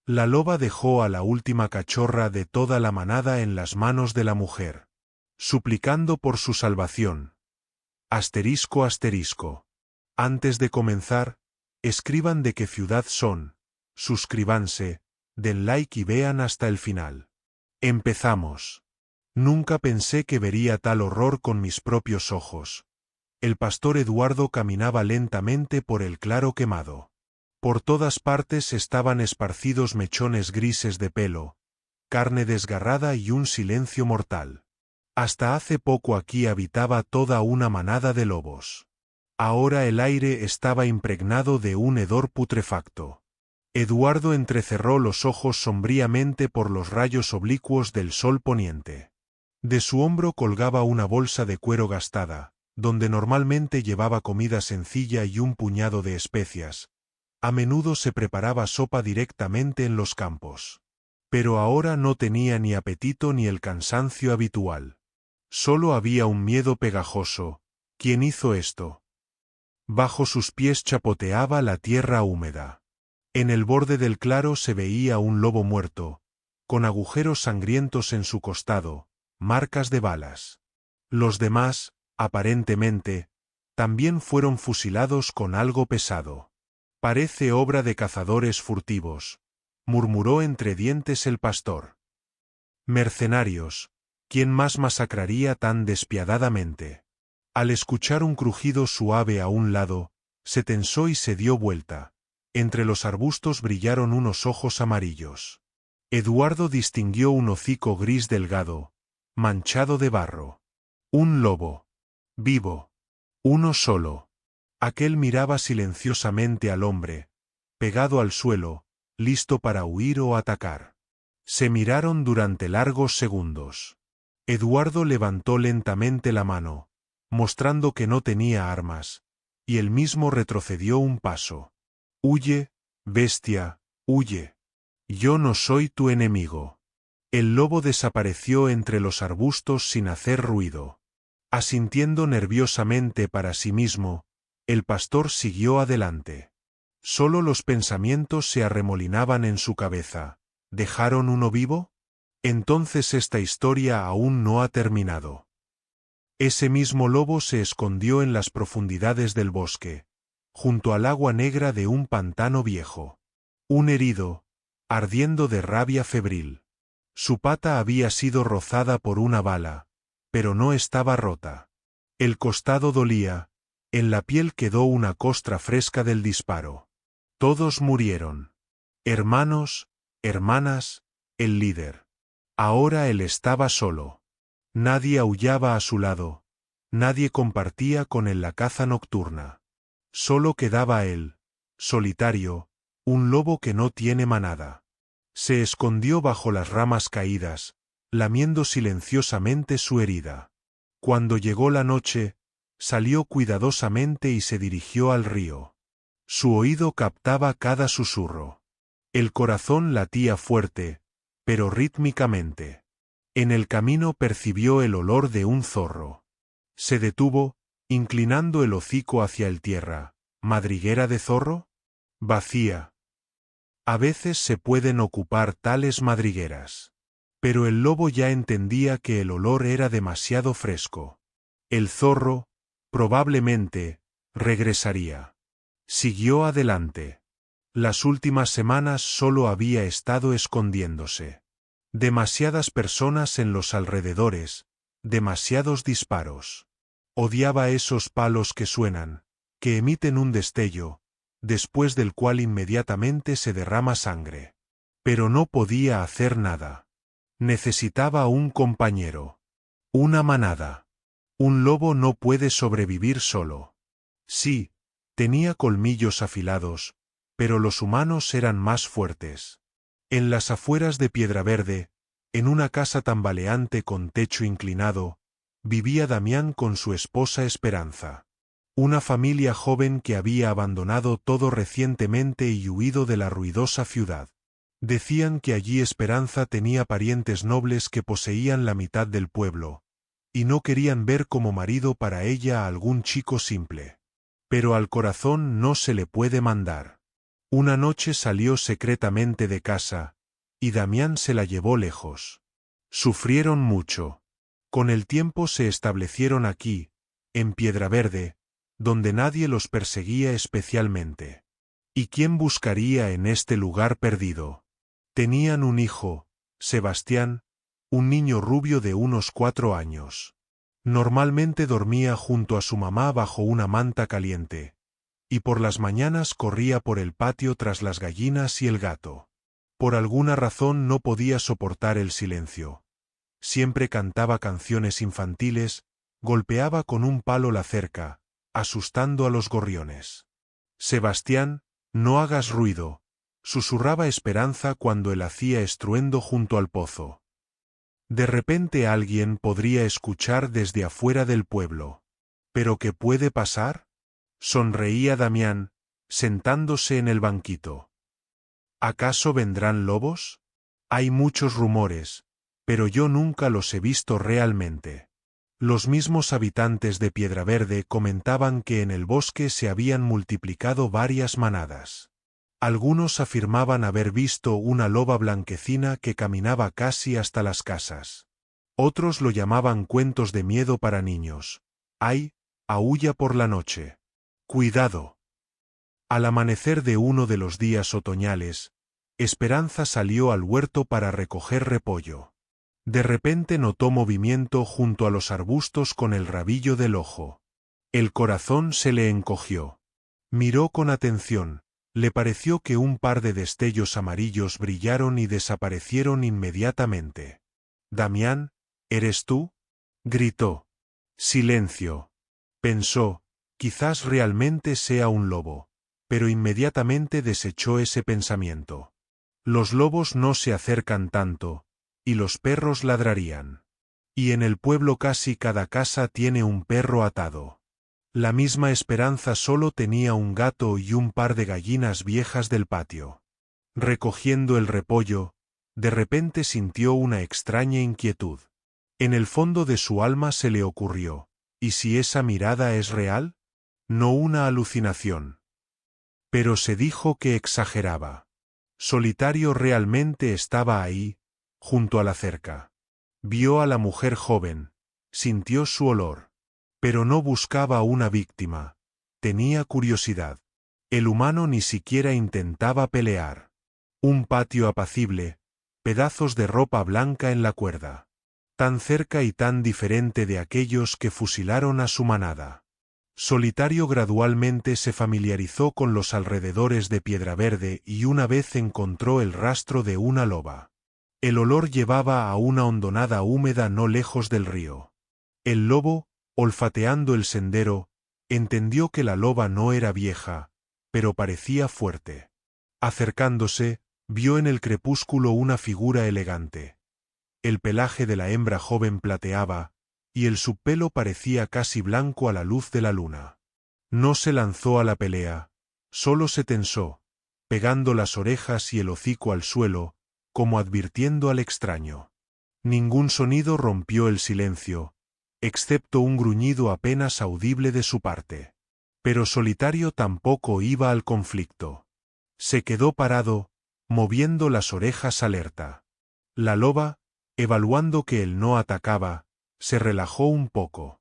La loba dejó a la última cachorra de toda la manada en las manos de la mujer, suplicando por su salvación. Asterisco asterisco. Antes de comenzar, escriban de qué ciudad son, suscríbanse, den like y vean hasta el final. Empezamos. Nunca pensé que vería tal horror con mis propios ojos. El pastor Eduardo caminaba lentamente por el claro quemado. Por todas partes estaban esparcidos mechones grises de pelo, carne desgarrada y un silencio mortal. Hasta hace poco aquí habitaba toda una manada de lobos. Ahora el aire estaba impregnado de un hedor putrefacto. Eduardo entrecerró los ojos sombríamente por los rayos oblicuos del sol poniente. De su hombro colgaba una bolsa de cuero gastada, donde normalmente llevaba comida sencilla y un puñado de especias. A menudo se preparaba sopa directamente en los campos. Pero ahora no tenía ni apetito ni el cansancio habitual. Solo había un miedo pegajoso. ¿Quién hizo esto? Bajo sus pies chapoteaba la tierra húmeda. En el borde del claro se veía un lobo muerto, con agujeros sangrientos en su costado, marcas de balas. Los demás, aparentemente, también fueron fusilados con algo pesado. Parece obra de cazadores furtivos, murmuró entre dientes el pastor. Mercenarios, ¿quién más masacraría tan despiadadamente? Al escuchar un crujido suave a un lado, se tensó y se dio vuelta. Entre los arbustos brillaron unos ojos amarillos. Eduardo distinguió un hocico gris delgado, manchado de barro. Un lobo. Vivo. Uno solo. Aquel miraba silenciosamente al hombre, pegado al suelo, listo para huir o atacar. Se miraron durante largos segundos. Eduardo levantó lentamente la mano, mostrando que no tenía armas, y él mismo retrocedió un paso. Huye, bestia, huye. Yo no soy tu enemigo. El lobo desapareció entre los arbustos sin hacer ruido. Asintiendo nerviosamente para sí mismo, el pastor siguió adelante. Solo los pensamientos se arremolinaban en su cabeza. ¿Dejaron uno vivo? Entonces esta historia aún no ha terminado. Ese mismo lobo se escondió en las profundidades del bosque, junto al agua negra de un pantano viejo. Un herido, ardiendo de rabia febril. Su pata había sido rozada por una bala, pero no estaba rota. El costado dolía, en la piel quedó una costra fresca del disparo. Todos murieron. Hermanos, hermanas, el líder. Ahora él estaba solo. Nadie aullaba a su lado, nadie compartía con él la caza nocturna. Solo quedaba él, solitario, un lobo que no tiene manada. Se escondió bajo las ramas caídas, lamiendo silenciosamente su herida. Cuando llegó la noche, salió cuidadosamente y se dirigió al río. Su oído captaba cada susurro. El corazón latía fuerte, pero rítmicamente. En el camino percibió el olor de un zorro. Se detuvo, inclinando el hocico hacia el tierra. ¿Madriguera de zorro? Vacía. A veces se pueden ocupar tales madrigueras. Pero el lobo ya entendía que el olor era demasiado fresco. El zorro, probablemente, regresaría. Siguió adelante. Las últimas semanas solo había estado escondiéndose. Demasiadas personas en los alrededores, demasiados disparos. Odiaba esos palos que suenan, que emiten un destello, después del cual inmediatamente se derrama sangre. Pero no podía hacer nada. Necesitaba un compañero. Una manada. Un lobo no puede sobrevivir solo. Sí, tenía colmillos afilados, pero los humanos eran más fuertes. En las afueras de Piedraverde, en una casa tambaleante con techo inclinado, vivía Damián con su esposa Esperanza. Una familia joven que había abandonado todo recientemente y huido de la ruidosa ciudad. Decían que allí Esperanza tenía parientes nobles que poseían la mitad del pueblo, y no querían ver como marido para ella a algún chico simple. Pero al corazón no se le puede mandar. Una noche salió secretamente de casa, y Damián se la llevó lejos. Sufrieron mucho. Con el tiempo se establecieron aquí, en Piedraverde, donde nadie los perseguía especialmente. ¿Y quién buscaría en este lugar perdido? Tenían un hijo, Sebastián, un niño rubio de unos 4 años. Normalmente dormía junto a su mamá bajo una manta caliente, y por las mañanas corría por el patio tras las gallinas y el gato. Por alguna razón no podía soportar el silencio. Siempre cantaba canciones infantiles, golpeaba con un palo la cerca, asustando a los gorriones. Sebastián, no hagas ruido, susurraba Esperanza cuando él hacía estruendo junto al pozo. De repente alguien podría escuchar desde afuera del pueblo. ¿Pero qué puede pasar? Sonreía Damián, sentándose en el banquito. ¿Acaso vendrán lobos? Hay muchos rumores, pero yo nunca los he visto realmente. Los mismos habitantes de Piedraverde comentaban que en el bosque se habían multiplicado varias manadas. Algunos afirmaban haber visto una loba blanquecina que caminaba casi hasta las casas. Otros lo llamaban cuentos de miedo para niños. ¡Ay! Aúlla por la noche. ¡Cuidado! Al amanecer de uno de los días otoñales, Esperanza salió al huerto para recoger repollo. De repente notó movimiento junto a los arbustos con el rabillo del ojo. El corazón se le encogió. Miró con atención. Le pareció que un par de destellos amarillos brillaron y desaparecieron inmediatamente. «Damián, ¿eres tú?», gritó. Silencio. Pensó, quizás realmente sea un lobo, pero inmediatamente desechó ese pensamiento. Los lobos no se acercan tanto, y los perros ladrarían. Y en el pueblo casi cada casa tiene un perro atado. La misma Esperanza solo tenía un gato y un par de gallinas viejas del patio. Recogiendo el repollo, de repente sintió una extraña inquietud. En el fondo de su alma se le ocurrió, ¿y si esa mirada es real? No una alucinación. Pero se dijo que exageraba. Solitario realmente estaba ahí, junto a la cerca. Vio a la mujer joven, sintió su olor. Pero no buscaba una víctima. Tenía curiosidad. El humano ni siquiera intentaba pelear. Un patio apacible, pedazos de ropa blanca en la cuerda. Tan cerca y tan diferente de aquellos que fusilaron a su manada. Solitario gradualmente se familiarizó con los alrededores de Piedraverde y una vez encontró el rastro de una loba. El olor llevaba a una hondonada húmeda no lejos del río. El lobo, olfateando el sendero, entendió que la loba no era vieja, pero parecía fuerte. Acercándose, vio en el crepúsculo una figura elegante. El pelaje de la hembra joven plateaba, y el subpelo parecía casi blanco a la luz de la luna. No se lanzó a la pelea, solo se tensó, pegando las orejas y el hocico al suelo, como advirtiendo al extraño. Ningún sonido rompió el silencio, excepto un gruñido apenas audible de su parte. Pero Solitario tampoco iba al conflicto. Se quedó parado, moviendo las orejas alerta. La loba, evaluando que él no atacaba, se relajó un poco.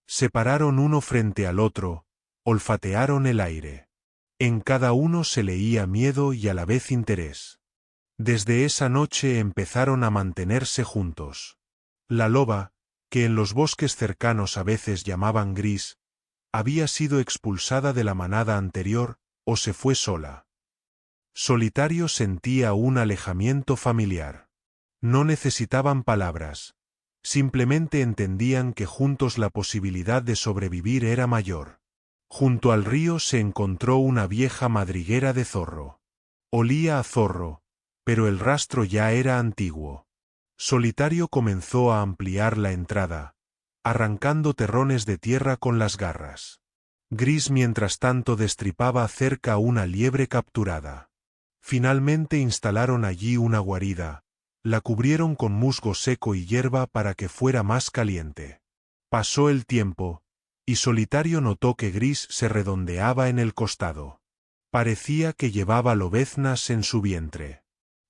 Se pararon uno frente al otro, olfatearon el aire. En cada uno se leía miedo y a la vez interés. Desde esa noche empezaron a mantenerse juntos. La loba, que en los bosques cercanos a veces llamaban Gris, había sido expulsada de la manada anterior, o se fue sola. Solitario sentía un alejamiento familiar. No necesitaban palabras. Simplemente entendían que juntos la posibilidad de sobrevivir era mayor. Junto al río se encontró una vieja madriguera de zorro. Olía a zorro, pero el rastro ya era antiguo. Solitario comenzó a ampliar la entrada, arrancando terrones de tierra con las garras. Gris mientras tanto destripaba cerca una liebre capturada. Finalmente instalaron allí una guarida, la cubrieron con musgo seco y hierba para que fuera más caliente. Pasó el tiempo, y Solitario notó que Gris se redondeaba en el costado. Parecía que llevaba lobeznas en su vientre.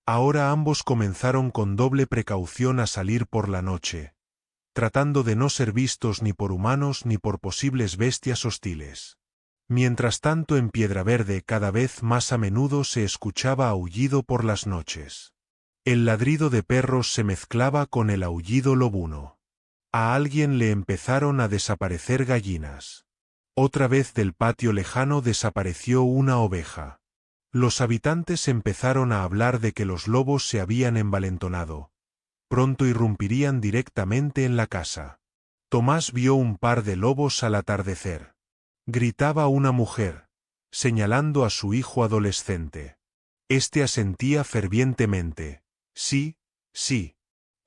Ahora ambos comenzaron con doble precaución a salir por la noche, tratando de no ser vistos ni por humanos ni por posibles bestias hostiles. Mientras tanto en Piedraverde cada vez más a menudo se escuchaba aullido por las noches. El ladrido de perros se mezclaba con el aullido lobuno. A alguien le empezaron a desaparecer gallinas. Otra vez del patio lejano desapareció una oveja. Los habitantes empezaron a hablar de que los lobos se habían envalentonado. Pronto irrumpirían directamente en la casa. Tomás vio un par de lobos al atardecer. Gritaba una mujer, señalando a su hijo adolescente. Este asentía fervientemente. Sí, sí.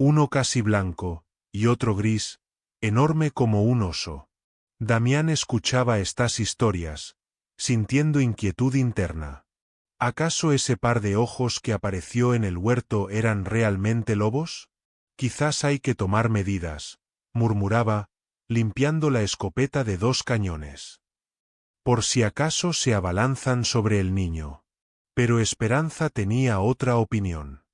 Uno casi blanco, y otro gris, enorme como un oso. Damián escuchaba estas historias, sintiendo inquietud interna. ¿Acaso ese par de ojos que apareció en el huerto eran realmente lobos? Quizás hay que tomar medidas, murmuraba, limpiando la escopeta de 2 cañones. Por si acaso se abalanzan sobre el niño. Pero Esperanza tenía otra opinión.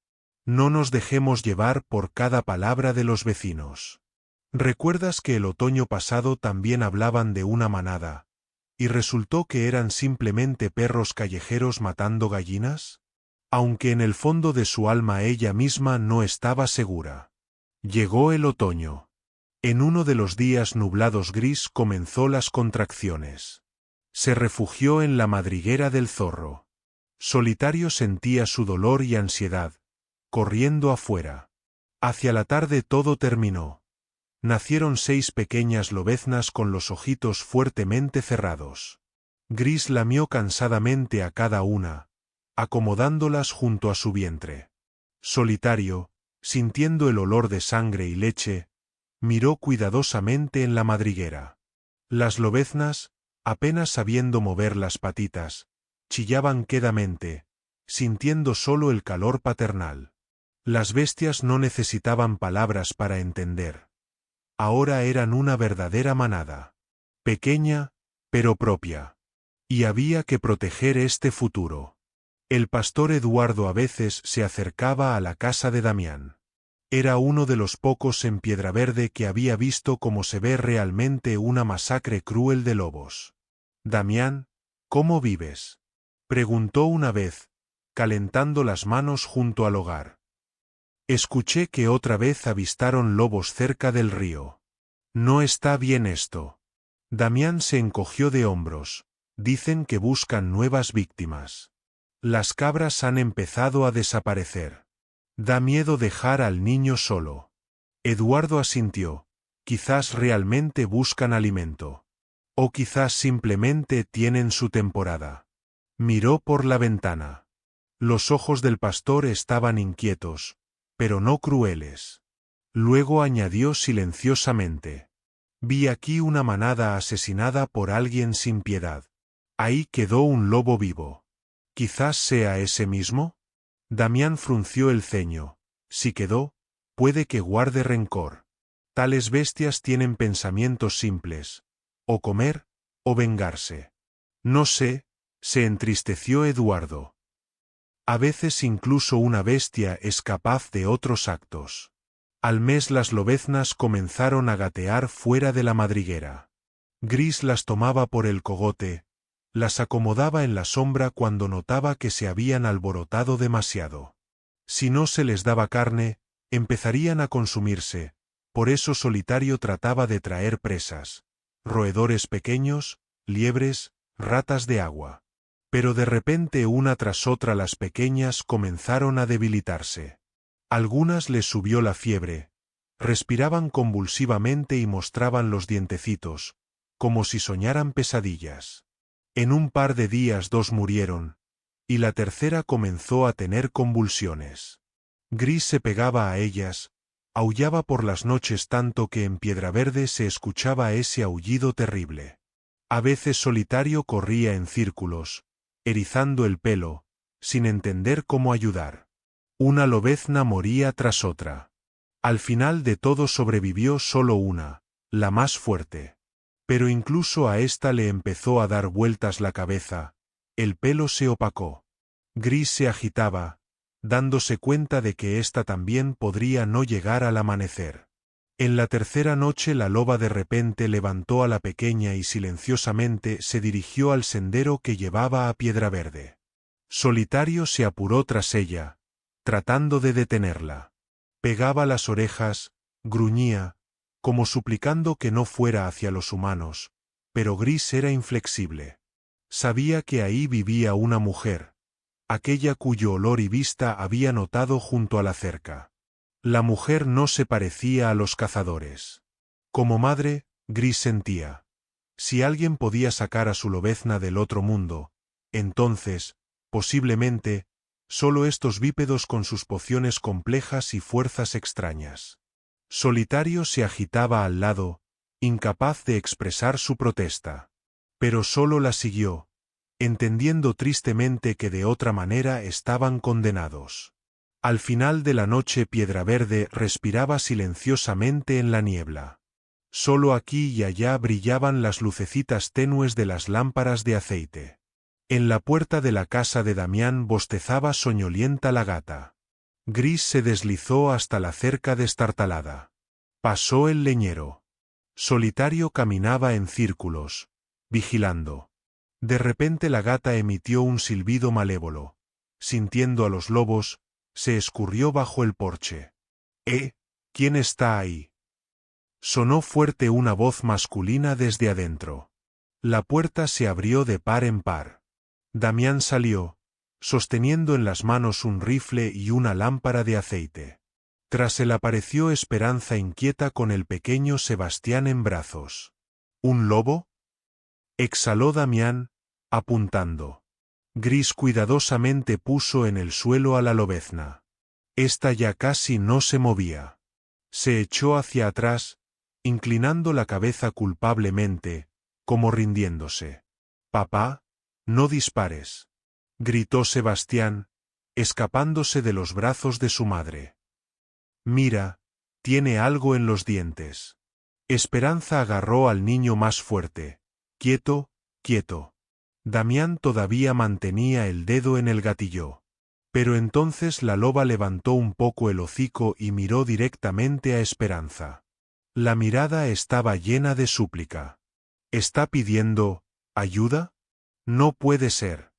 No nos dejemos llevar por cada palabra de los vecinos. ¿Recuerdas que el otoño pasado también hablaban de una manada, y resultó que eran simplemente perros callejeros matando gallinas? Aunque en el fondo de su alma ella misma no estaba segura. Llegó el otoño. En uno de los días nublados gris comenzó las contracciones. Se refugió en la madriguera del zorro. Solitario sentía su dolor y ansiedad, corriendo afuera. Hacia la tarde todo terminó. Nacieron 6 pequeñas lobeznas con los ojitos fuertemente cerrados. Gris lamió cansadamente a cada una, acomodándolas junto a su vientre. Solitario, sintiendo el olor de sangre y leche, miró cuidadosamente en la madriguera. Las lobeznas, apenas sabiendo mover las patitas, chillaban quedamente, sintiendo solo el calor paternal. Las bestias no necesitaban palabras para entender. Ahora eran una verdadera manada. Pequeña, pero propia. Y había que proteger este futuro. El pastor Eduardo a veces se acercaba a la casa de Damián. Era uno de los pocos en Piedraverde que había visto cómo se ve realmente una masacre cruel de lobos. Damián, ¿cómo vives?, preguntó una vez, calentando las manos junto al hogar. Escuché que otra vez avistaron lobos cerca del río. No está bien esto. Damián se encogió de hombros. Dicen que buscan nuevas víctimas. Las cabras han empezado a desaparecer. Da miedo dejar al niño solo. Eduardo asintió. Quizás realmente buscan alimento. O quizás simplemente tienen su temporada. Miró por la ventana. Los ojos del pastor estaban inquietos, pero no crueles. Luego añadió silenciosamente. Vi aquí una manada asesinada por alguien sin piedad. Ahí quedó un lobo vivo. ¿Quizás sea ese mismo? Damián frunció el ceño. Si quedó, puede que guarde rencor. Tales bestias tienen pensamientos simples. O comer, o vengarse. No sé, se entristeció Eduardo. A veces incluso una bestia es capaz de otros actos. Al mes las lobeznas comenzaron a gatear fuera de la madriguera. Gris las tomaba por el cogote, las acomodaba en la sombra cuando notaba que se habían alborotado demasiado. Si no se les daba carne, empezarían a consumirse, por eso Solitario trataba de traer presas, roedores pequeños, liebres, ratas de agua. Pero de repente una tras otra las pequeñas comenzaron a debilitarse. Algunas les subió la fiebre, respiraban convulsivamente y mostraban los dientecitos, como si soñaran pesadillas. En un par de días 2 murieron, y la tercera comenzó a tener convulsiones. Gris se pegaba a ellas, aullaba por las noches tanto que en Piedraverde se escuchaba ese aullido terrible. A veces Solitario corría en círculos, erizando el pelo, sin entender cómo ayudar. Una lobezna moría tras otra. Al final de todo sobrevivió solo una, la más fuerte. Pero incluso a ésta le empezó a dar vueltas la cabeza, El pelo se opacó. Gris se agitaba, dándose cuenta de que ésta también podría no llegar al amanecer. En la tercera noche la loba de repente levantó a la pequeña y silenciosamente se dirigió al sendero que llevaba a Piedra Verde. Solitario se apuró tras ella, tratando de detenerla. Pegaba las orejas, gruñía, como suplicando que no fuera hacia los humanos, pero Gris era inflexible. Sabía que ahí vivía una mujer, aquella cuyo olor y vista había notado junto a la cerca. La mujer no se parecía a los cazadores. Como madre, Gris sentía. Si alguien podía sacar a su lobezna del otro mundo, entonces, posiblemente, solo estos bípedos con sus pociones complejas y fuerzas extrañas. Solitario se agitaba al lado, incapaz de expresar su protesta. Pero solo la siguió, entendiendo tristemente que de otra manera estaban condenados. Al final de la noche Piedra Verde respiraba silenciosamente en la niebla. Solo aquí y allá brillaban las lucecitas tenues de las lámparas de aceite. En la puerta de la casa de Damián bostezaba soñolienta la gata. Gris se deslizó hasta la cerca destartalada. Pasó el leñero. Solitario caminaba en círculos, vigilando. De repente la gata emitió un silbido malévolo. Sintiendo a los lobos, se escurrió bajo el porche. ¿Quién está ahí? Sonó fuerte una voz masculina desde adentro. La puerta se abrió de par en par. Damián salió, sosteniendo en las manos un rifle y una lámpara de aceite. Tras él apareció Esperanza inquieta con el pequeño Sebastián en brazos. ¿Un lobo?, exhaló Damián, apuntando. Gris cuidadosamente puso en el suelo a la lobezna. Esta ya casi no se movía. Se echó hacia atrás, inclinando la cabeza culpablemente, como rindiéndose. «Papá, no dispares», gritó Sebastián, escapándose de los brazos de su madre. «Mira, tiene algo en los dientes». Esperanza agarró al niño más fuerte. «Quieto, quieto». Damián todavía mantenía el dedo en el gatillo. Pero entonces la loba levantó un poco el hocico y miró directamente a Esperanza. La mirada estaba llena de súplica. ¿Está pidiendo ayuda? No puede ser.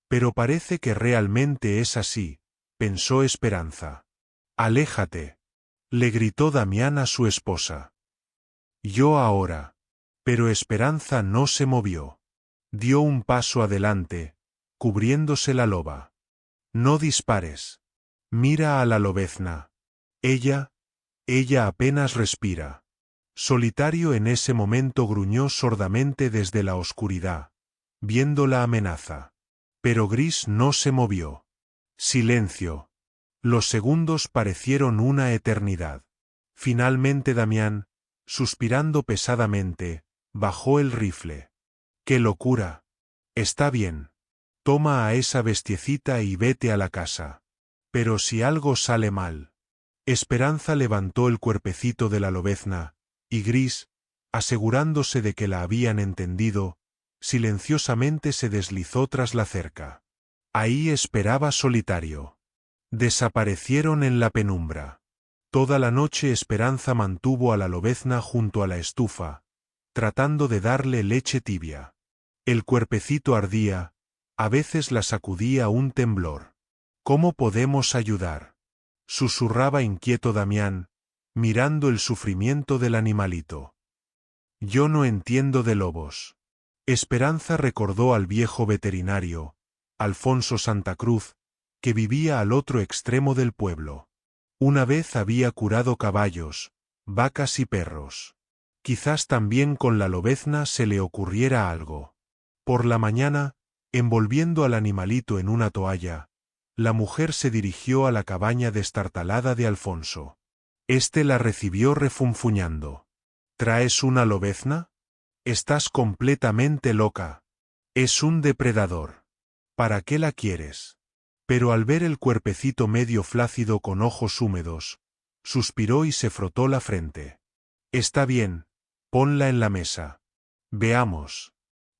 Pero parece que realmente es así, pensó Esperanza. «Aléjate», le gritó Damián a su esposa. «Yo ahora». Pero Esperanza no se movió. Dio un paso adelante, cubriéndose la loba. «No dispares. Mira a la lobezna. Ella apenas respira». Solitario en ese momento gruñó sordamente desde la oscuridad, viendo la amenaza. Pero Gris no se movió. Silencio. Los segundos parecieron una eternidad. Finalmente Damián, suspirando pesadamente, bajó el rifle. «¡Qué locura! Está bien. Toma a esa bestiecita y vete a la casa. Pero si algo sale mal». Esperanza levantó el cuerpecito de la lobezna, y Gris, asegurándose de que la habían entendido, silenciosamente se deslizó tras la cerca. Ahí esperaba Solitario. Desaparecieron en la penumbra. Toda la noche Esperanza mantuvo a la lobezna junto a la estufa, tratando de darle leche tibia. El cuerpecito ardía, a veces la sacudía un temblor. «¿Cómo podemos ayudar?», susurraba inquieto Damián, mirando el sufrimiento del animalito. «Yo no entiendo de lobos». Esperanza recordó al viejo veterinario, Alfonso Santa Cruz, que vivía al otro extremo del pueblo. Una vez había curado caballos, vacas y perros. Quizás también con la lobezna se le ocurriera algo. Por la mañana, envolviendo al animalito en una toalla, la mujer se dirigió a la cabaña destartalada de Alfonso. Este la recibió refunfuñando. «¿Traes una lobezna? Estás completamente loca. Es un depredador. ¿Para qué la quieres?». Pero al ver el cuerpecito medio flácido con ojos húmedos, suspiró y se frotó la frente. «Está bien, ponla en la mesa. Veamos.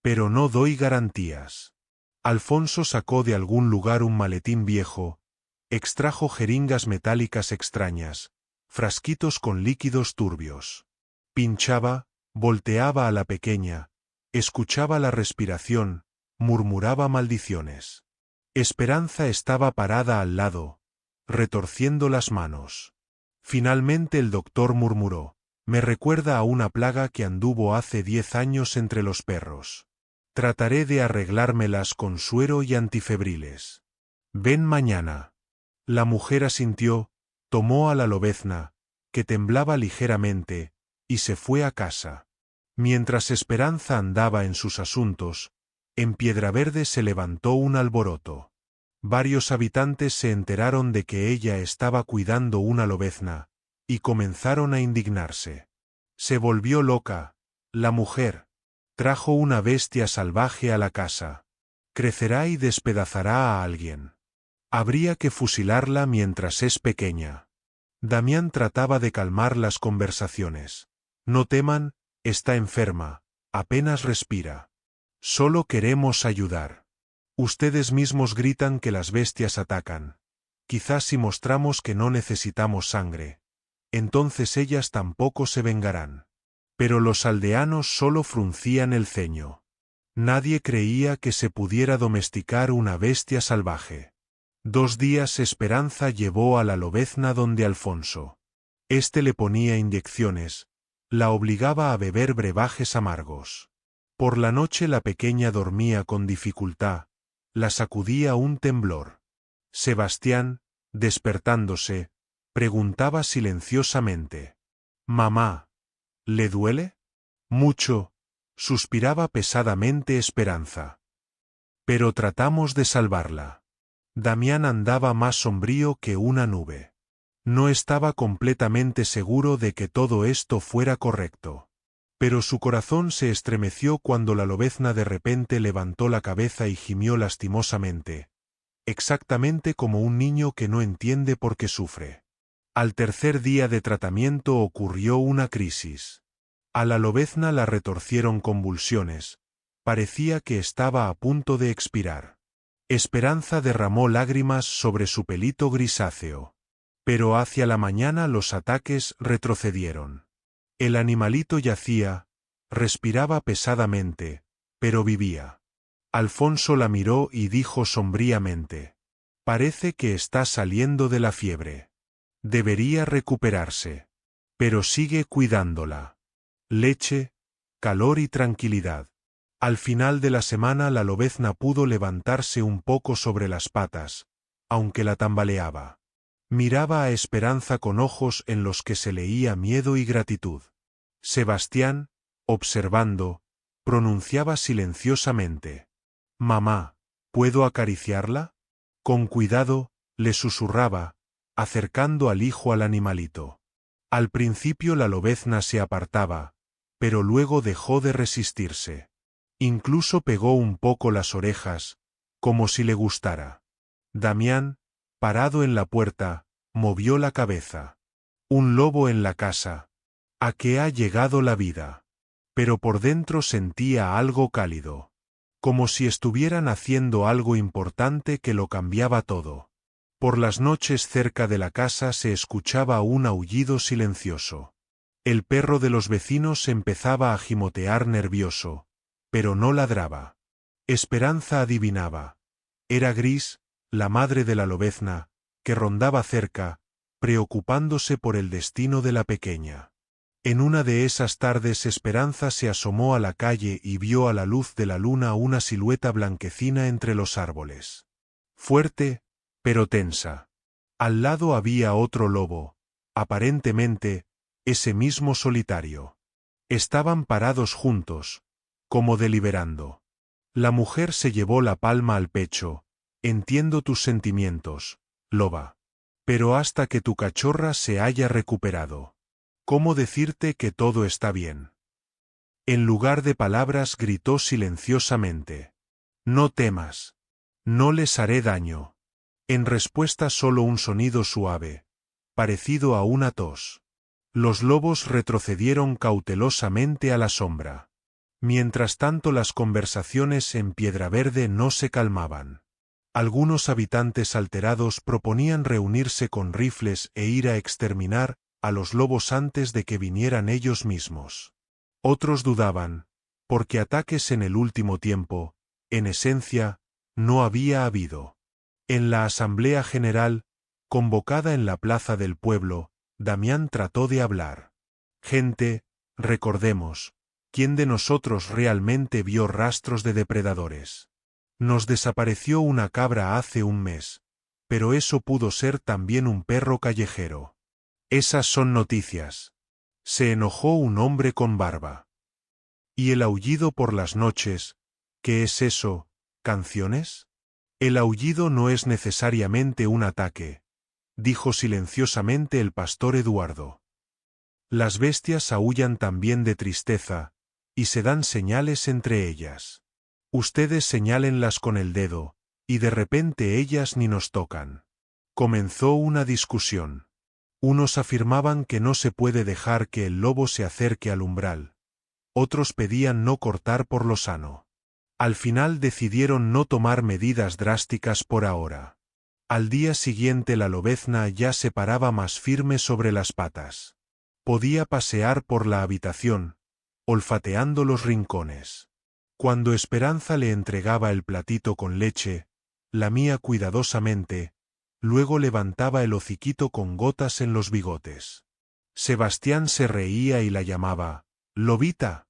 Pero no doy garantías». Alfonso sacó de algún lugar un maletín viejo, extrajo jeringas metálicas extrañas, frasquitos con líquidos turbios. Pinchaba, volteaba a la pequeña, escuchaba la respiración, murmuraba maldiciones. Esperanza estaba parada al lado, retorciendo las manos. Finalmente el doctor murmuró: «Me recuerda a una plaga que anduvo hace 10 años entre los perros. Trataré de arreglármelas con suero y antifebriles. Ven mañana». La mujer asintió, tomó a la lobezna, que temblaba ligeramente, y se fue a casa. Mientras Esperanza andaba en sus asuntos, en Piedraverde se levantó un alboroto. Varios habitantes se enteraron de que ella estaba cuidando una lobezna, y comenzaron a indignarse. Se volvió loca, la mujer. Trajo una bestia salvaje a la casa. Crecerá y despedazará a alguien. Habría que fusilarla mientras es pequeña. Damián trataba de calmar las conversaciones. No teman, está enferma, apenas respira. Solo queremos ayudar. Ustedes mismos gritan que las bestias atacan. Quizás si mostramos que no necesitamos sangre, entonces ellas tampoco se vengarán. Pero los aldeanos solo fruncían el ceño. Nadie creía que se pudiera domesticar una bestia salvaje. 2 días Esperanza llevó a la lobezna donde Alfonso. Este le ponía inyecciones, la obligaba a beber brebajes amargos. Por la noche la pequeña dormía con dificultad, la sacudía un temblor. Sebastián, despertándose, preguntaba silenciosamente: «Mamá, ¿le duele?» «Mucho», suspiraba pesadamente Esperanza. «Pero tratamos de salvarla». Damián andaba más sombrío que una nube. No estaba completamente seguro de que todo esto fuera correcto. Pero su corazón se estremeció cuando la lobezna de repente levantó la cabeza y gimió lastimosamente, exactamente como un niño que no entiende por qué sufre. Al tercer día de tratamiento ocurrió una crisis. A la lobezna la retorcieron convulsiones. Parecía que estaba a punto de expirar. Esperanza derramó lágrimas sobre su pelito grisáceo. Pero hacia la mañana los ataques retrocedieron. El animalito yacía, respiraba pesadamente, pero vivía. Alfonso la miró y dijo sombríamente: «Parece que está saliendo de la fiebre. Debería recuperarse. Pero sigue cuidándola. Leche, calor y tranquilidad». Al final de la semana la lobezna pudo levantarse un poco sobre las patas, aunque la tambaleaba. Miraba a Esperanza con ojos en los que se leía miedo y gratitud. Sebastián, observando, pronunciaba silenciosamente: «Mamá, ¿puedo acariciarla?». Con cuidado, le susurraba, acercando al hijo al animalito. Al principio la lobezna se apartaba, pero luego dejó de resistirse. Incluso pegó un poco las orejas, como si le gustara. Damián, parado en la puerta, movió la cabeza. «Un lobo en la casa. ¿A qué ha llegado la vida?». Pero por dentro sentía algo cálido. Como si estuvieran haciendo algo importante que lo cambiaba todo. Por las noches cerca de la casa se escuchaba un aullido silencioso. El perro de los vecinos empezaba a gimotear nervioso, pero no ladraba. Esperanza adivinaba. Era Gris, la madre de la lobezna, que rondaba cerca, preocupándose por el destino de la pequeña. En una de esas tardes Esperanza se asomó a la calle y vio a la luz de la luna una silueta blanquecina entre los árboles. Fuerte, pero tensa. Al lado había otro lobo, aparentemente, ese mismo solitario. Estaban parados juntos, como deliberando. La mujer se llevó la palma al pecho. «Entiendo tus sentimientos, loba. Pero hasta que tu cachorra se haya recuperado. ¿Cómo decirte que todo está bien?». En lugar de palabras gritó silenciosamente: «No temas. No les haré daño». En respuesta solo un sonido suave, parecido a una tos. Los lobos retrocedieron cautelosamente a la sombra. Mientras tanto las conversaciones en Piedraverde no se calmaban. Algunos habitantes alterados proponían reunirse con rifles e ir a exterminar a los lobos antes de que vinieran ellos mismos. Otros dudaban, porque ataques en el último tiempo, en esencia, no había habido. En la Asamblea General, convocada en la plaza del pueblo, Damián trató de hablar. Gente, recordemos, ¿quién de nosotros realmente vio rastros de depredadores? Nos desapareció una cabra hace un mes, pero eso pudo ser también un perro callejero. Esas son noticias. Se enojó un hombre con barba. ¿Y el aullido por las noches? ¿Qué es eso? ¿Canciones? El aullido no es necesariamente un ataque, dijo silenciosamente el pastor Eduardo. Las bestias aúllan también de tristeza, y se dan señales entre ellas. Ustedes señálenlas con el dedo, y de repente ellas ni nos tocan. Comenzó una discusión. Unos afirmaban que no se puede dejar que el lobo se acerque al umbral. Otros pedían no cortar por lo sano. Al final decidieron no tomar medidas drásticas por ahora. Al día siguiente la lobezna ya se paraba más firme sobre las patas. Podía pasear por la habitación, olfateando los rincones. Cuando Esperanza le entregaba el platito con leche, lamía cuidadosamente, luego levantaba el hociquito con gotas en los bigotes. Sebastián se reía y la llamaba, «Lobita,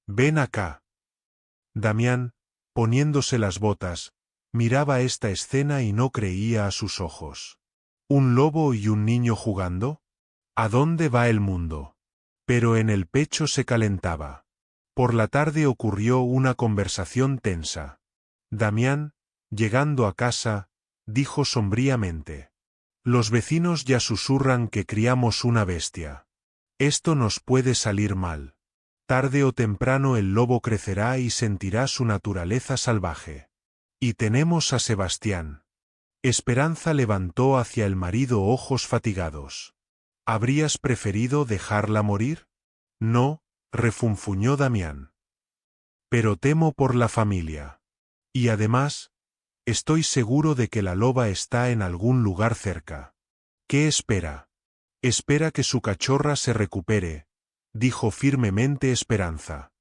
ven acá». Damián, poniéndose las botas, miraba esta escena y no creía a sus ojos. ¿Un lobo y un niño jugando? ¿A dónde va el mundo? Pero en el pecho se calentaba. Por la tarde ocurrió una conversación tensa. Damián, llegando a casa, dijo sombríamente: «Los vecinos ya susurran que criamos una bestia. Esto nos puede salir mal. Tarde o temprano el lobo crecerá y sentirá su naturaleza salvaje. Y tenemos a Sebastián». Esperanza levantó hacia el marido ojos fatigados. ¿Habrías preferido dejarla morir? No, refunfuñó Damián. Pero temo por la familia. Y además, estoy seguro de que la loba está en algún lugar cerca. ¿Qué espera? Espera que su cachorra se recupere, dijo firmemente Esperanza.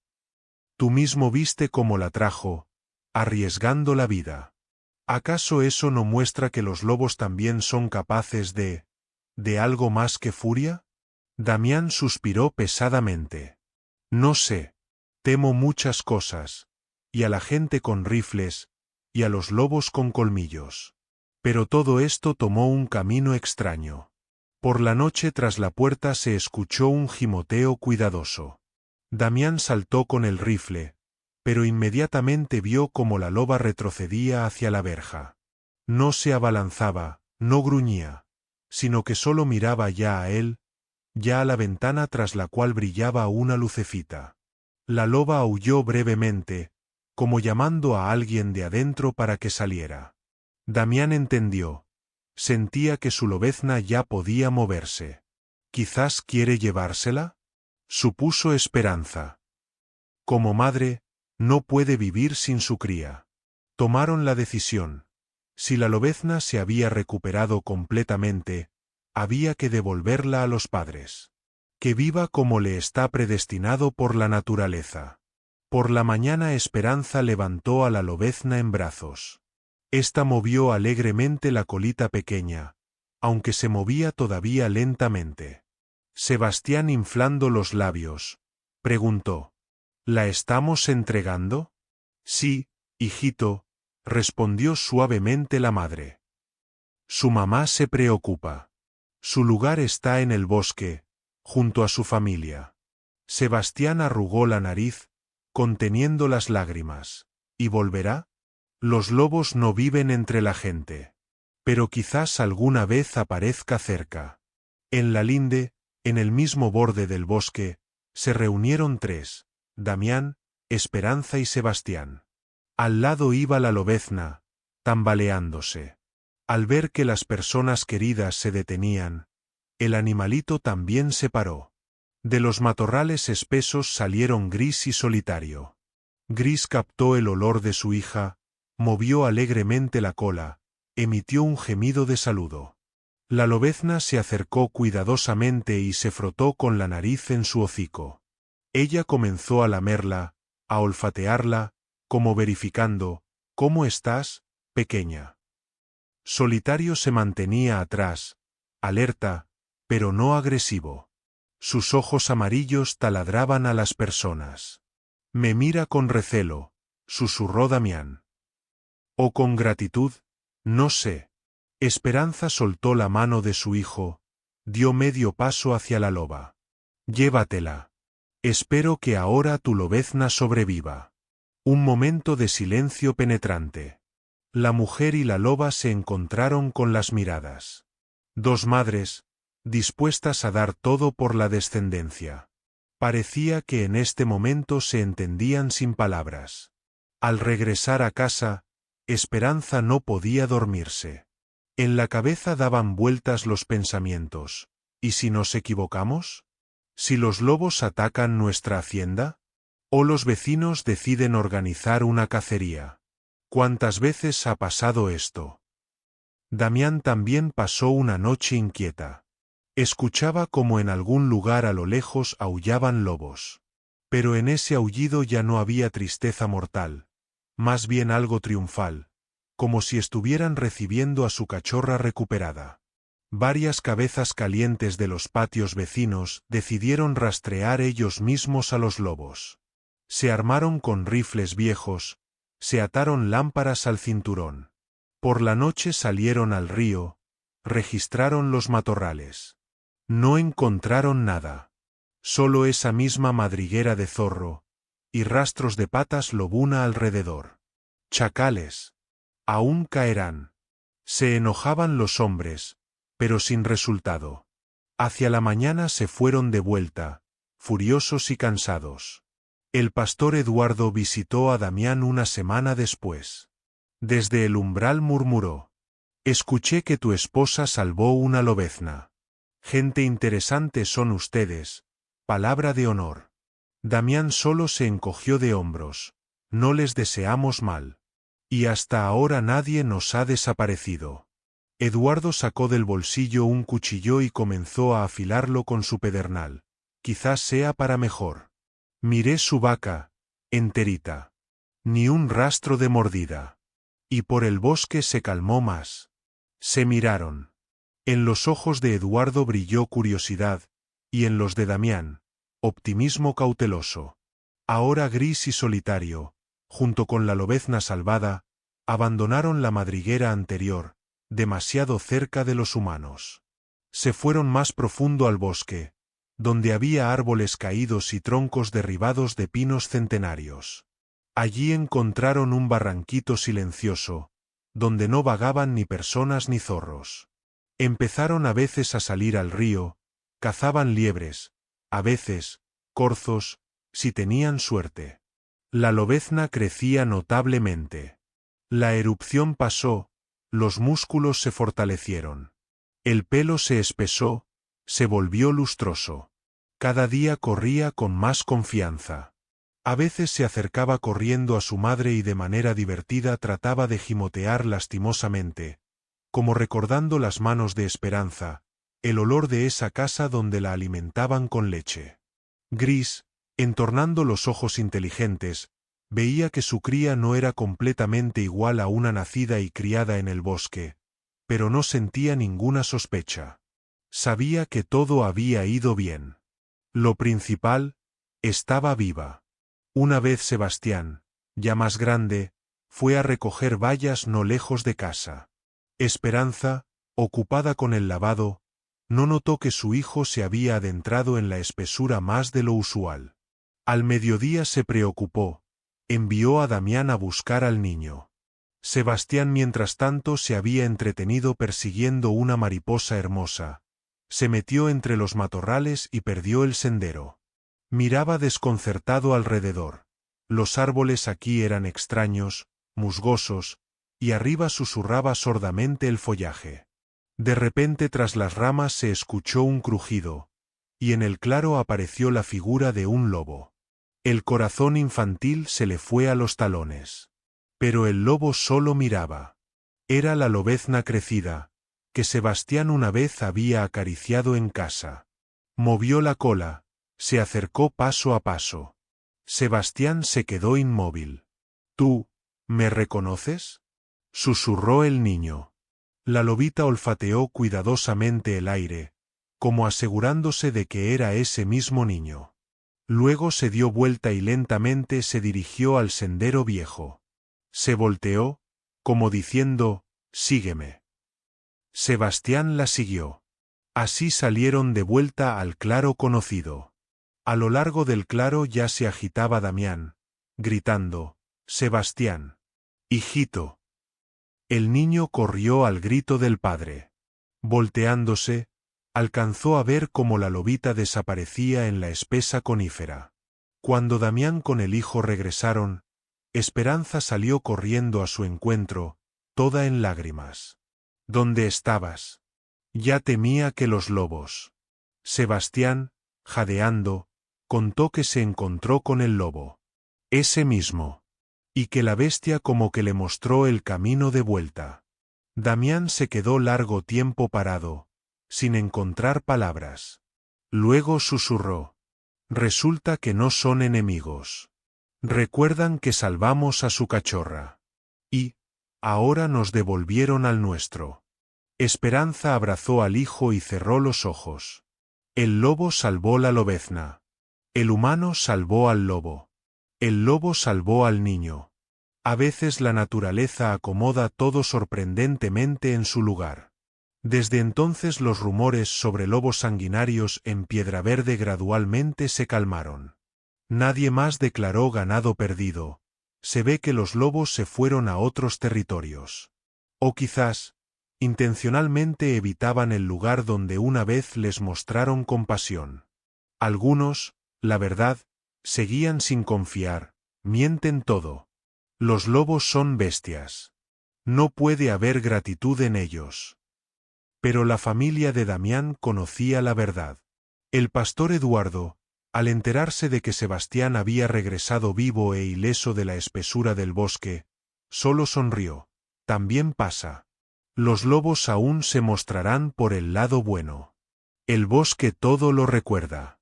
Tú mismo viste cómo la trajo, arriesgando la vida. ¿Acaso eso no muestra que los lobos también son capaces de algo más que furia? Damián suspiró pesadamente. No sé. Temo muchas cosas, y a la gente con rifles, y a los lobos con colmillos. Pero todo esto tomó un camino extraño. Por la noche tras la puerta se escuchó un gimoteo cuidadoso. Damián saltó con el rifle, pero inmediatamente vio cómo la loba retrocedía hacia la verja. No se abalanzaba, no gruñía, sino que solo miraba ya a él, ya a la ventana tras la cual brillaba una lucecita. La loba aulló brevemente, como llamando a alguien de adentro para que saliera. Damián entendió. Sentía que su lobezna ya podía moverse. ¿Quizás quiere llevársela?, supuso Esperanza. Como madre, no puede vivir sin su cría. Tomaron la decisión. Si la lobezna se había recuperado completamente, había que devolverla a los padres. Que viva como le está predestinado por la naturaleza. Por la mañana Esperanza levantó a la lobezna en brazos. Esta movió alegremente la colita pequeña, aunque se movía todavía lentamente. Sebastián, inflando los labios, preguntó: ¿La estamos entregando? Sí, hijito, respondió suavemente la madre. Su mamá se preocupa. Su lugar está en el bosque, junto a su familia. Sebastián arrugó la nariz, conteniendo las lágrimas. ¿Y volverá? Los lobos no viven entre la gente. Pero quizás alguna vez aparezca cerca. En la linde, en el mismo borde del bosque, se reunieron tres: Damián, Esperanza y Sebastián. Al lado iba la lobezna, tambaleándose. Al ver que las personas queridas se detenían, el animalito también se paró. De los matorrales espesos salieron Gris y Solitario. Gris captó el olor de su hija, movió alegremente la cola, emitió un gemido de saludo. La lobezna se acercó cuidadosamente y se frotó con la nariz en su hocico. Ella comenzó a lamerla, a olfatearla, como verificando, ¿cómo estás, pequeña? Solitario se mantenía atrás, alerta, pero no agresivo. Sus ojos amarillos taladraban a las personas. Me mira con recelo, susurró Damián. O con gratitud, no sé. Esperanza soltó la mano de su hijo, dio medio paso hacia la loba. Llévatela. Espero que ahora tu lobezna sobreviva. Un momento de silencio penetrante. La mujer y la loba se encontraron con las miradas. Dos madres, dispuestas a dar todo por la descendencia. Parecía que en este momento se entendían sin palabras. Al regresar a casa, Esperanza no podía dormirse. En la cabeza daban vueltas los pensamientos. ¿Y si nos equivocamos? ¿Si los lobos atacan nuestra hacienda? ¿O los vecinos deciden organizar una cacería? ¿Cuántas veces ha pasado esto? Damián también pasó una noche inquieta. Escuchaba como en algún lugar a lo lejos aullaban lobos. Pero en ese aullido ya no había tristeza mortal, más bien algo triunfal, como si estuvieran recibiendo a su cachorra recuperada. Varias cabezas calientes de los patios vecinos decidieron rastrear ellos mismos a los lobos. Se armaron con rifles viejos, se ataron lámparas al cinturón. Por la noche salieron al río, registraron los matorrales. No encontraron nada. Solo esa misma madriguera de zorro, y rastros de patas lobuna alrededor. Chacales. Aún caerán. Se enojaban los hombres, pero sin resultado. Hacia la mañana se fueron de vuelta, furiosos y cansados. El pastor Eduardo visitó a Damián una semana después. Desde el umbral murmuró: escuché que tu esposa salvó una lobezna. Gente interesante son ustedes, palabra de honor. Damián solo se encogió de hombros. No les deseamos mal. Y hasta ahora nadie nos ha desaparecido. Eduardo sacó del bolsillo un cuchillo y comenzó a afilarlo con su pedernal. Quizás sea para mejor. Miré su vaca, enterita. Ni un rastro de mordida. Y por el bosque se calmó más. Se miraron. En los ojos de Eduardo brilló curiosidad, y en los de Damián, optimismo cauteloso. Ahora Gris y Solitario, junto con la lobezna salvada, abandonaron la madriguera anterior, demasiado cerca de los humanos. Se fueron más profundo al bosque, donde había árboles caídos y troncos derribados de pinos centenarios. Allí encontraron un barranquito silencioso, donde no vagaban ni personas ni zorros. Empezaron a veces a salir al río, cazaban liebres, a veces, corzos, si tenían suerte. La lobezna crecía notablemente. La erupción pasó, los músculos se fortalecieron. El pelo se espesó, se volvió lustroso. Cada día corría con más confianza. A veces se acercaba corriendo a su madre y de manera divertida trataba de gimotear lastimosamente, como recordando las manos de Esperanza, el olor de esa casa donde la alimentaban con leche. Gris, entornando los ojos inteligentes, veía que su cría no era completamente igual a una nacida y criada en el bosque, pero no sentía ninguna sospecha. Sabía que todo había ido bien. Lo principal, estaba viva. Una vez Sebastián, ya más grande, fue a recoger bayas no lejos de casa. Esperanza, ocupada con el lavado, no notó que su hijo se había adentrado en la espesura más de lo usual. Al mediodía se preocupó, envió a Damián a buscar al niño. Sebastián mientras tanto se había entretenido persiguiendo una mariposa hermosa. Se metió entre los matorrales y perdió el sendero. Miraba desconcertado alrededor. Los árboles aquí eran extraños, musgosos, y arriba susurraba sordamente el follaje. De repente tras las ramas se escuchó un crujido, y en el claro apareció la figura de un lobo. El corazón infantil se le fue a los talones. Pero el lobo solo miraba. Era la lobezna crecida, que Sebastián una vez había acariciado en casa. Movió la cola, se acercó paso a paso. Sebastián se quedó inmóvil. ¿Tú, me reconoces?, susurró el niño. La lobita olfateó cuidadosamente el aire, como asegurándose de que era ese mismo niño. Luego se dio vuelta y lentamente se dirigió al sendero viejo. Se volteó, como diciendo, «Sígueme». Sebastián la siguió. Así salieron de vuelta al claro conocido. A lo largo del claro ya se agitaba Damián, gritando, «Sebastián, hijito». El niño corrió al grito del padre. Volteándose, alcanzó a ver cómo la lobita desaparecía en la espesa conífera. Cuando Damián con el hijo regresaron, Esperanza salió corriendo a su encuentro, toda en lágrimas. ¿Dónde estabas? Ya temía que los lobos. Sebastián, jadeando, contó que se encontró con el lobo. Ese mismo. Y que la bestia como que le mostró el camino de vuelta. Damián se quedó largo tiempo parado, sin encontrar palabras. Luego susurró. Resulta que no son enemigos. Recuerdan que salvamos a su cachorra. Y, ahora nos devolvieron al nuestro. Esperanza abrazó al hijo y cerró los ojos. El lobo salvó la lobezna. El humano salvó al lobo. El lobo salvó al niño. A veces la naturaleza acomoda todo sorprendentemente en su lugar. Desde entonces los rumores sobre lobos sanguinarios en Piedraverde gradualmente se calmaron. Nadie más declaró ganado perdido. Se ve que los lobos se fueron a otros territorios. O quizás, intencionalmente evitaban el lugar donde una vez les mostraron compasión. Algunos, la verdad, seguían sin confiar, mienten todo. Los lobos son bestias. No puede haber gratitud en ellos. Pero la familia de Damián conocía la verdad. El pastor Eduardo, al enterarse de que Sebastián había regresado vivo e ileso de la espesura del bosque, solo sonrió. También pasa. Los lobos aún se mostrarán por el lado bueno. El bosque todo lo recuerda.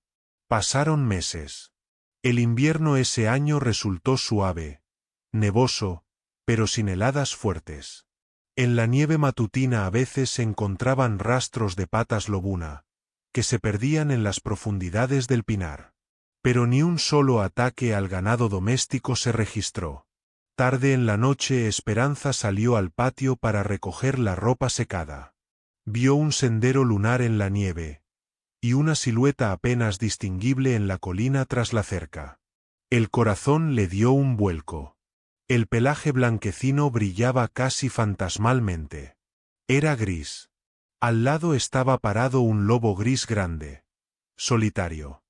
Pasaron meses. El invierno ese año resultó suave, nevoso, pero sin heladas fuertes. En la nieve matutina a veces se encontraban rastros de patas lobuna, que se perdían en las profundidades del pinar. Pero ni un solo ataque al ganado doméstico se registró. Tarde en la noche Esperanza salió al patio para recoger la ropa secada. Vio un sendero lunar en la nieve, y una silueta apenas distinguible en la colina tras la cerca. El corazón le dio un vuelco. El pelaje blanquecino brillaba casi fantasmalmente. Era gris. Al lado estaba parado un lobo gris grande, solitario.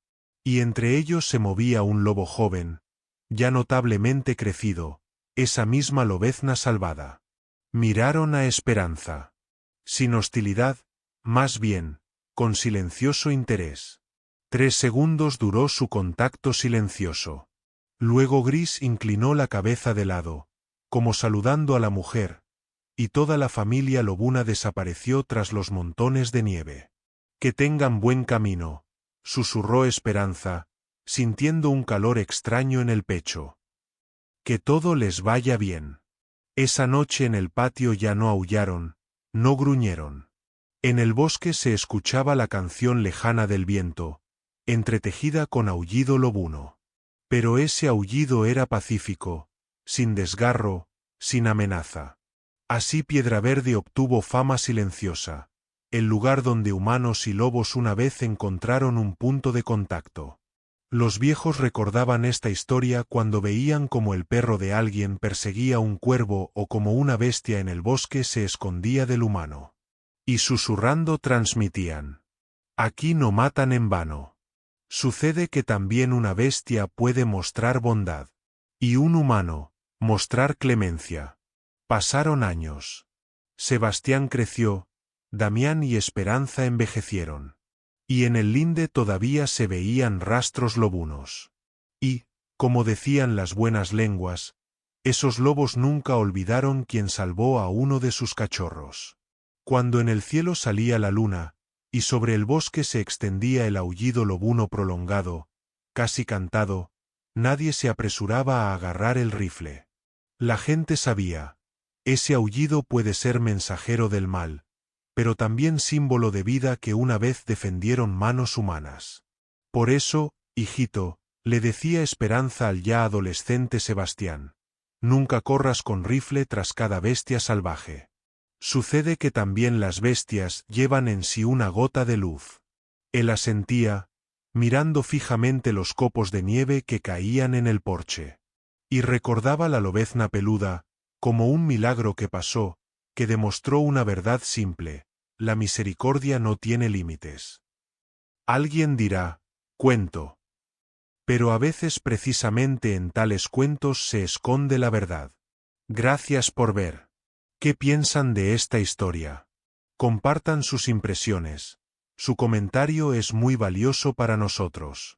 Y entre ellos se movía un lobo joven, ya notablemente crecido, esa misma lobezna salvada. Miraron a Esperanza. Sin hostilidad, más bien, con silencioso interés. 3 segundos duró su contacto silencioso. Luego Gris inclinó la cabeza de lado, como saludando a la mujer, y toda la familia lobuna desapareció tras los montones de nieve. Que tengan buen camino, susurró Esperanza, sintiendo un calor extraño en el pecho. Que todo les vaya bien. Esa noche en el patio ya no aullaron, no gruñeron. En el bosque se escuchaba la canción lejana del viento, entretejida con aullido lobuno. Pero ese aullido era pacífico, sin desgarro, sin amenaza. Así Piedraverde obtuvo fama silenciosa, el lugar donde humanos y lobos una vez encontraron un punto de contacto. Los viejos recordaban esta historia cuando veían como el perro de alguien perseguía un cuervo o como una bestia en el bosque se escondía del humano. Y susurrando transmitían: aquí no matan en vano. Sucede que también una bestia puede mostrar bondad. Y un humano, mostrar clemencia. Pasaron años. Sebastián creció, Damián y Esperanza envejecieron. Y en el linde todavía se veían rastros lobunos. Y, Como decían las buenas lenguas, esos lobos nunca olvidaron quien salvó a uno de sus cachorros. Cuando en el cielo salía la luna, y sobre el bosque se extendía el aullido lobuno prolongado, casi cantado, nadie se apresuraba a agarrar el rifle. La gente sabía, ese aullido puede ser mensajero del mal, pero también símbolo de vida que una vez defendieron manos humanas. Por eso, hijito, le decía Esperanza al ya adolescente Sebastián, nunca corras con rifle tras cada bestia salvaje. Sucede que también las bestias llevan en sí una gota de luz. Él asentía, mirando fijamente los copos de nieve que caían en el porche. Y recordaba la lobezna peluda, como un milagro que pasó, que demostró una verdad simple: la misericordia no tiene límites. Alguien dirá, cuento. Pero a veces precisamente en tales cuentos se esconde la verdad. Gracias por ver. ¿Qué piensan de esta historia? Compartan sus impresiones. Su comentario es muy valioso para nosotros.